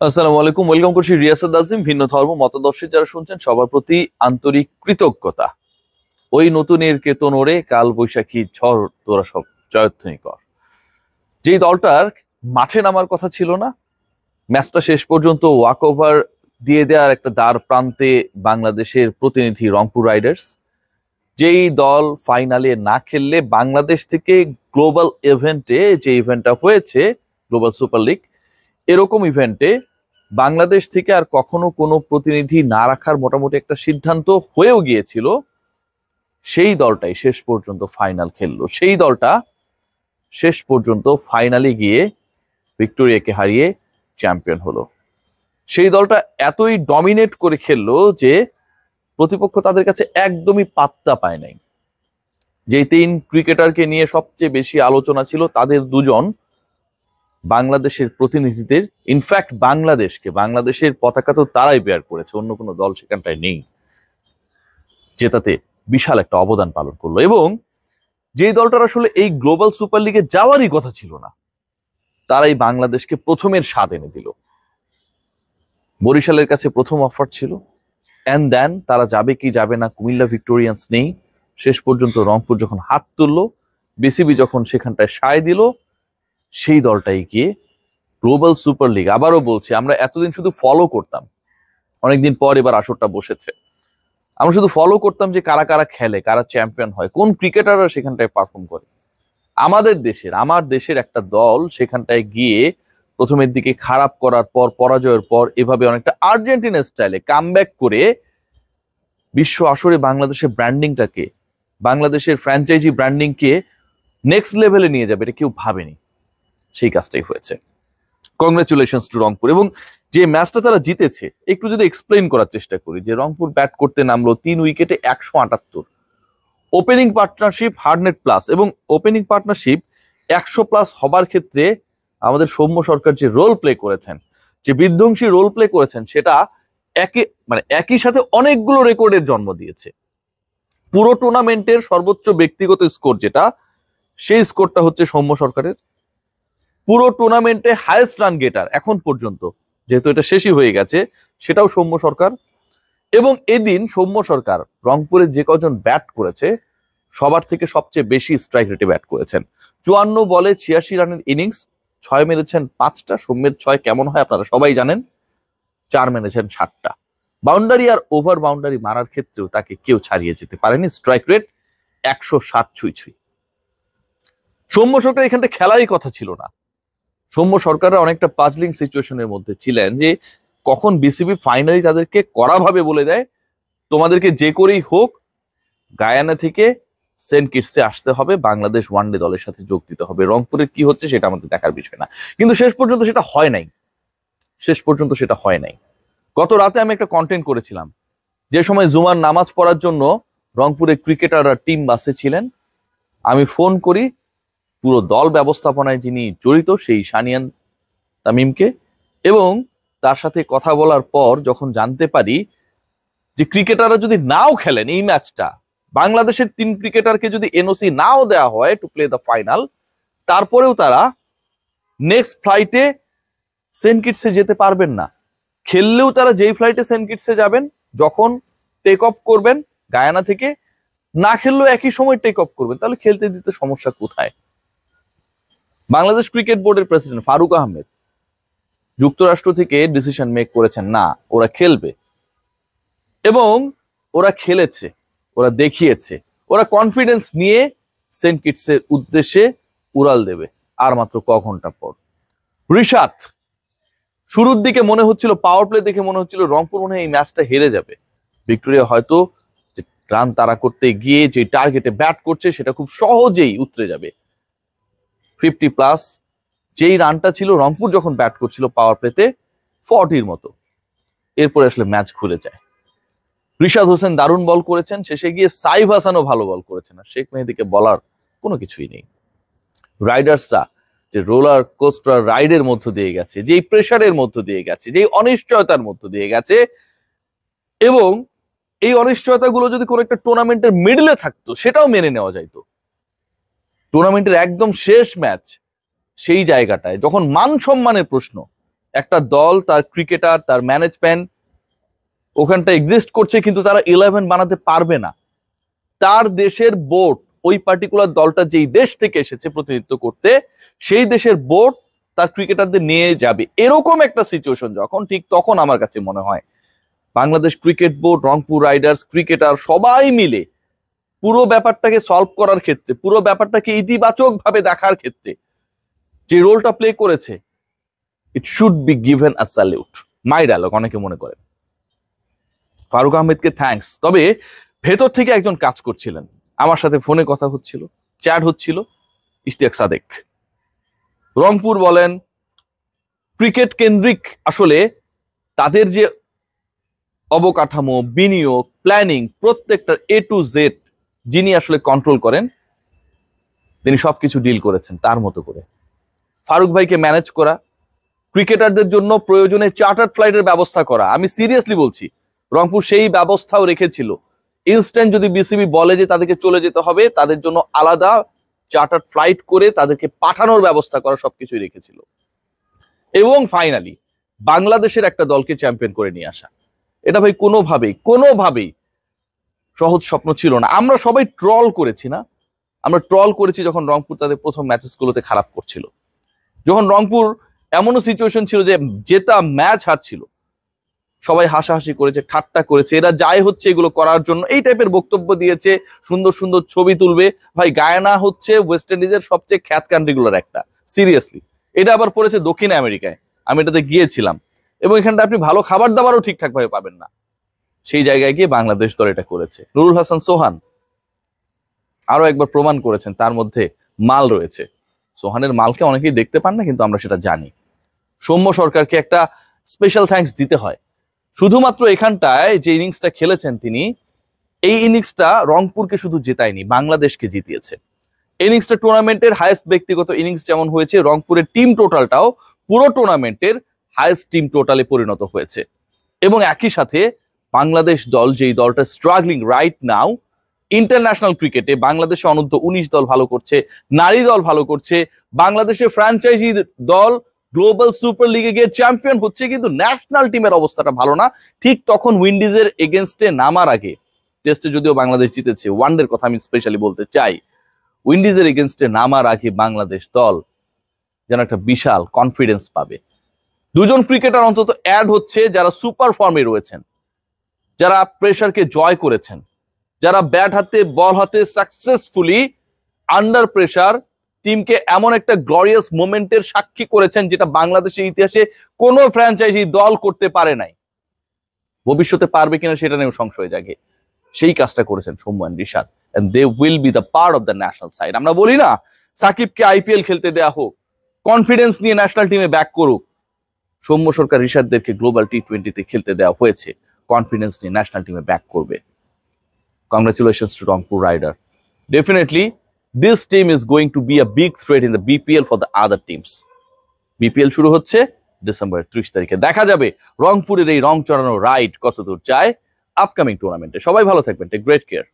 আসসালামু আলাইকুম, ওয়েলকাম করছি রিয়াসাত আজিম। ভিন্ন ধর্ম মতাদর্শী যারা শুনছেন সবার প্রতি আন্তরিক কৃতজ্ঞতা। ওই নতুনের কেতন ওরে কাল বৈশাখী ঝড় তোরা সব জয়ধ্বনি কর। যেই দলটার মাঠে নামার কথা ছিল না, ম্যাচটা শেষ পর্যন্ত ওয়াক ওভার দিয়ে দেওয়ার একটা দ্বার প্রান্তে বাংলাদেশের প্রতিনিধি রংপুর রাইডার্স, যেই দল ফাইনালে না খেললে বাংলাদেশ থেকে গ্লোবাল ইভেন্টে, যে ইভেন্টটা হয়েছে গ্লোবাল সুপার লিগ, এরকম ইভেন্টে বাংলাদেশ থেকে আর কখনো কোনো প্রতিনিধি না রাখার মোটামুটি একটা সিদ্ধান্ত হয়েও গিয়েছিল, সেই দলটাই শেষ পর্যন্ত ফাইনাল খেললো। সেই দলটা শেষ পর্যন্ত ফাইনালে গিয়ে ভিক্টোরিয়াকে হারিয়ে চ্যাম্পিয়ন হলো। সেই দলটা এতই ডমিনেট করে খেললো যে প্রতিপক্ষ তাদের কাছে একদমই পাত্তা পায় নাই। যে তিন ক্রিকেটারকে নিয়ে সবচেয়ে বেশি আলোচনা ছিল, তাদের দুজন বাংলাদেশের প্রতিনিধিদের, ইনফ্যাক্ট বাংলাদেশের পতাকা তো তারাই বেয়ার করেছে, অন্য কোনো দল সেখানটায় নেই, জেতাতে বিশাল একটা অবদান পালন করলো। এবং যে দলটার আসলে এই গ্লোবাল সুপার লিগে যাওয়ারই কথা ছিল না, তারাই বাংলাদেশকে প্রথমের স্বাদ এনে দিল। বরিশালের কাছে প্রথম অফার ছিল, অ্যান্ড দেন তারা যাবে কি যাবে না, কুমিল্লা ভিক্টোরিয়ান্স নেই। শেষ পর্যন্ত রংপুর যখন হাত তুললো, বিসিবি যখন সেখানটায় সায় দিল, সেই দলটাই গিয়ে গ্লোবাল সুপার লিগ, আবারও বলছি, আমরা এতদিন শুধু ফলো করতাম, অনেকদিন পর এবার আসরটা বসেছে, আমরা শুধু ফলো করতাম যে কারা কারা খেলে, কারা চ্যাম্পিয়ন হয়, কোন ক্রিকেটাররা সেখানটায় পারফর্ম করে। আমার দেশের একটা দল সেখানটায় গিয়ে প্রথমের দিকে খারাপ করার পর, পরাজয়ের পর, এভাবে অনেকটা আর্জেন্টিনা স্টাইলে কামব্যাক করে বিশ্ব আসরে বাংলাদেশের ব্র্যান্ডিংটাকে, বাংলাদেশের ফ্র্যাঞ্চাইজি ব্র্যান্ডিংকে নেক্সট লেভেলে নিয়ে যাবে, এটা কেউ ভাবেনি। সেই কাজটাই হয়েছে। Congratulations two Rangpur. এবং যে ম্যাচটা তারা জিতেছে, একটু যদি এক্সপ্লেইন করার চেষ্টা করি, যে রংপুর ব্যাট করতে নামলো 3 উইকেটে 178, ওপেনিং পার্টনারশিপ হার্ডনেট প্লাস, এবং ওপেনিং পার্টনারশিপ 100 প্লাস হবার ক্ষেত্রে আমাদের সৌম্য সরকার যে রোল প্লে করেছেন, যে বিধ্বংসী রোল প্লে করেছেন, সেটা একই সাথে অনেকগুলো রেকর্ডের জন্ম দিয়েছে। পুরো টুর্নামেন্টের সর্বোচ্চ ব্যক্তিগত স্কোর যেটা, সেই স্কোরটা হচ্ছে সৌম্য সরকারের। পুরো টুর্নামেন্টে হাইয়েস্ট রান গেটার এখন পর্যন্ত, যেহেতু এটা শেষই হয়ে গেছে, সেটাও সৌম্য সরকার। এবং এদিন সৌম্য সরকার রংপুরে যে কজন ব্যাট করেছে, সবার থেকে সবচেয়ে বেশি স্ট্রাইক রেটে ব্যাট করেছেন। 54 বলে 86 রানের ইনিংস, 6 মেরেছেন 5টা। সৌম্যের 6 কেমন হয় আপনারা সবাই জানেন। 4 মেরেছেন 7টা। বাউন্ডারি আর ওভার বাউন্ডারি মারার ক্ষেত্রেও তাকে কেউ ছাড়িয়ে যেতে পারেনি। স্ট্রাইক রেট 107 ছুঁই ছুঁই। সৌম্য সরকার এখানটা খেলারই কথা ছিল না। সৌম্য সরকাররা অনেকটা পাজলিং সিচুয়েশনের মধ্যে ছিলেন, যে কখন বিসিবি ফাইনালি তাদেরকে কড়াভাবে বলে দেয়, তোমাদেরকে যে করেই হোক গায়ানা থেকে সেন্ট কিটসে আসতে হবে, বাংলাদেশ ওয়ানডে দলের সাথে যোগ দিতে হবে। রংপুরের কি হচ্ছে সেটা আমাদের দেখার বিষয় না, কিন্তু শেষ পর্যন্ত সেটা হয় নাই। গত রাতে আমি একটা কন্টেন্ট করেছিলাম, যে সময় জুমার নামাজ পড়ার জন্য রংপুরের ক্রিকেটাররা টিম বাসে ছিলেন। আমি ফোন করি পুরো দল ব্যবস্থাপনায় যিনি জড়িত, সেই সানিয়ান তামিমকে, এবং তার সাথে কথা বলার পর যখন জানতে পারি যে ক্রিকেটাররা যদি নাও খেলেন এই ম্যাচটা, বাংলাদেশের 3 ক্রিকেটারকে যদি এনওসি নাও দেওয়া হয় টু প্লে দ্য ফাইনাল, তারপরেও তারা নেক্সট ফ্লাইটে সেন্ট কিটসে যেতে পারবেন না। খেললেও তারা যেই ফ্লাইটে সেন্ট কিটসে যাবেন, যখন টেক অফ করবেন গায়ানা থেকে, না খেললেও একই সময় টেক অফ করবেন, তাহলে খেলতে দিতে সমস্যা কোথায়? বাংলাদেশ ক্রিকেট বোর্ডের প্রেসিডেন্ট ফারুক আহমেদ যুক্তরাষ্ট্র থেকে ডিসিশন মেক করেছেন, না ওরা খেলবে, এবং ওরা খেলেছে, ওরা দেখিয়েছে, ওরা কনফিডেন্স নিয়ে সেন্ট কিটসের উদ্দেশ্যে উড়াল দেবে আর মাত্র ঘন্টা পর। রিশাদ, শুরুর দিকে মনে হচ্ছিল, পাওয়ার প্লে দেখে মনে হচ্ছিল রংপুর মনে হয় এই ম্যাচটা হেরে যাবে। ভিক্টোরিয়া হয়তো রান তাড়া করতে গিয়ে যে টার্গেটে ব্যাট করছে সেটা খুব সহজেই উতরে যাবে। 50 প্লাস যেই রানটা ছিল রংপুর যখন ব্যাট করছিল পাওয়ার প্লেতে, 40-র মতো। এরপরে আসলে ম্যাচ খুলে যায়। রিশাদ হোসেন দারুণ বল করেছেন, শেষে গিয়ে সাইফ হাসানও ভালো বল করেছেন, আর শেখ মেহেদীকে বলার কোনো কিছুই নেই। রাইডার্সরা যে রোলার কোস্টার রাইডের মধ্য দিয়ে গেছে, যেই প্রেসারের মধ্য দিয়ে গেছে, যেই অনিশ্চয়তার মধ্য দিয়ে গেছে, এবং এই অনিশ্চয়তাগুলো যদি কোনো একটা টুর্নামেন্টের মিডলে থাকতো সেটাও মেনে নেওয়া যাইতো। টুর্নামেন্টের একদম শেষ ম্যাচ, সেই জায়গাটায় যখন মান সম্মানের প্রশ্ন, একটা দল, তার ক্রিকেটার, তার ম্যানেজমেন্ট ওখানটা এক্সিস্ট করছে, কিন্তু তারা 11 বানাতে পারবে না। তার দেশের বোর্ড, ওই পার্টিকুলার দলটা যেই দেশ থেকে এসেছে প্রতিনিধিত্ব করতে, সেই দেশের বোর্ড তার ক্রিকেটারদের নিয়ে যাবে। এরকম একটা সিচুয়েশন যখন, ঠিক তখন আমার কাছে মনে হয় Bangladesh cricket board, Rangpur Riders, cricketer সবাই মিলে পুরো ব্যাপারটাকে সলভ করার ক্ষেত্রে, পুরো ব্যাপারটাকে ইতিবাচক ভাবে দেখার ক্ষেত্রে যে রোলটা প্লে করেছে, it should be given a salute. My dialogue অনেকে মনে করে। ফারুক আহমেদকে থ্যাঙ্কস। তবে ভেতর থেকে একজন কাজ করছিলেন, আমার সাথে ফোনে কথা হচ্ছিল, চ্যাট হচ্ছিল, ইশতিয়াক সাদেক। রংপুর বলেন, ক্রিকেট কেন্দ্রিক আসলে তাদের যে অবকাঠামো, বিনিয়োগ, প্ল্যানিং, প্রত্যেকটা A to Z যিনি আসলে কন্ট্রোল করেন, তিনি সবকিছু ডিল করেছেন তার মতো করে। ফারুক ভাইকে ম্যানেজ করা, ক্রিকেটারদের জন্য প্রয়োজনে চার্টার্ড ফ্লাইটের ব্যবস্থা করা, আমি সিরিয়াসলি বলছি রংপুর সেই ব্যবস্থাও রেখেছিল। ইনস্ট্যান্ট যদি বিসিবি বলে যে তাদেরকে চলে যেতে হবে, তাদের জন্য আলাদা চার্টার্ড ফ্লাইট করে তাদেরকে পাঠানোর ব্যবস্থা করা, সবকিছুই রেখেছিল। এবং ফাইনালি বাংলাদেশের একটা দলকে চ্যাম্পিয়ন করে নিয়ে আসা, এটা ভাই কোনোভাবেই সহজ স্বপ্ন ছিল না। আমরা সবাই ট্রল করেছি না, আমরা ট্রল করেছি যখন রংপুর তাদের প্রথম ম্যাচেসগুলোতে খারাপ করছিল, যখন রংপুর এমনও সিচুয়েশন ছিল যে জেতা ম্যাচ হারছিল, সবাই হাসাহাসি করেছে, ঠাট্টা করেছে, এরা যাই হচ্ছে এগুলো করার জন্য, এই টাইপের বক্তব্য দিয়েছে, সুন্দর সুন্দর ছবি তুলবে। ভাই গায়ানা হচ্ছে ওয়েস্ট ইন্ডিজের সবচেয়ে খ্যাত কান্ট্রিগুলোর একটা, সিরিয়াসলি। এটা আবার পড়েছে দক্ষিণ আমেরিকায়, আমি এটাতে গিয়েছিলাম, এবং এখানটা আপনি ভালো খাবার দাবারও ঠিকঠাক ভাবে পাবেন না। সেই জায়গায় গিয়ে বাংলাদেশ দল এটা করেছে। নুরুল হাসান সোহান আরো একবার প্রমাণ করেছেন তার মধ্যে মাল রয়েছে। সোহানের মালকে অনেকেই দেখতে পান না, কিন্তু আমরা সেটা জানি। সৌম্য সরকারকে একটা স্পেশাল থ্যাঙ্কস দিতে হয়। শুধুমাত্র এখানটায় যে ইনিংসটা খেলেছেন তিনি, এই ইনিংসটা রংপুরকে শুধু জেতায়নি, বাংলাদেশকে জিতিয়েছে। ইনিংসটা টুর্নামেন্টের হাইয়েস্ট ব্যক্তিগত ইনিংস যেমন হয়েছে, রংপুরের টিম টোটালটাও পুরো টুর্নামেন্টের হাইয়েস্ট টিম টোটালে পরিণত হয়েছে। এবং একই সাথে বাংলাদেশ দল, যেই দলটা স্ট্রাগলিং রাইট নাও ইন্টারন্যাশনাল ক্রিকেটে, বাংলাদেশে অনূর্ধ্ব 19 দল ভালো করছে, নারী দল ভালো করছে, বাংলাদেশের ফ্র্যাঞ্চাইজি দল গ্লোবাল সুপার লিগে গিয়ে চ্যাম্পিয়ন হচ্ছে, কিন্তু ন্যাশনাল টিমের অবস্থাটা ভালো না। ঠিক তখন উইন্ডিজের এগেনস্টে নামার আগে, টেস্টে যদিও বাংলাদেশ জিতেছে, ওয়ানডের কথা আমি স্পেশালি বলতে চাই, উইন্ডিজের এগেনস্টে নামার আগে বাংলাদেশ দল যেন একটা বিশাল কনফিডেন্স পাবে। দুজন ক্রিকেটার অন্তত অ্যাড হচ্ছে যারা সুপার ফর্মে রয়েছেন, যারা প্রেশারকে জয় করেছেন, যারা ব্যাট হাতে বল হাতে সাকসেসফুলি আন্ডার প্রেশার টিমকে এমন একটা গ্লোরিয়াস মোমেন্টের সাক্ষী করেছেন যেটা বাংলাদেশের ইতিহাসে কোনো ফ্র্যাঞ্চাইজি দল করতে পারে নাই। ভবিষ্যতে পারবে কিনা সেটা নিয়েও সংশয় জাগে। সেই কাজটা করেছেন Soumya and Rishad, and they will be the part of the national side. আমরা বলি না সাকিবকে IPL খেলতে দেয়া হোক, কনফিডেন্স নিয়ে ন্যাশনাল টিমে ব্যাক করুক, সৌম্য সরকার রিশাদদেরকে গ্লোবাল T20-তে খেলতে দেওয়া হয়েছে, কনফিডেন্স নিয়ে ন্যাশনাল টিমে ব্যাক করবে। Congratulations to Rangpur Rider. Definitely, this team is going to be a big threat in the BPL for the other teams. BPL শুরু হচ্ছে ডিসেম্বর 30 তারিখে। দেখা যাবে রংপুরের এই রং চড়ানো রাইড কতদূর যায় আপকামিং টুর্নামেন্টে। সবাই ভালো থাকবেন, টেক গ্রেট কেয়ার।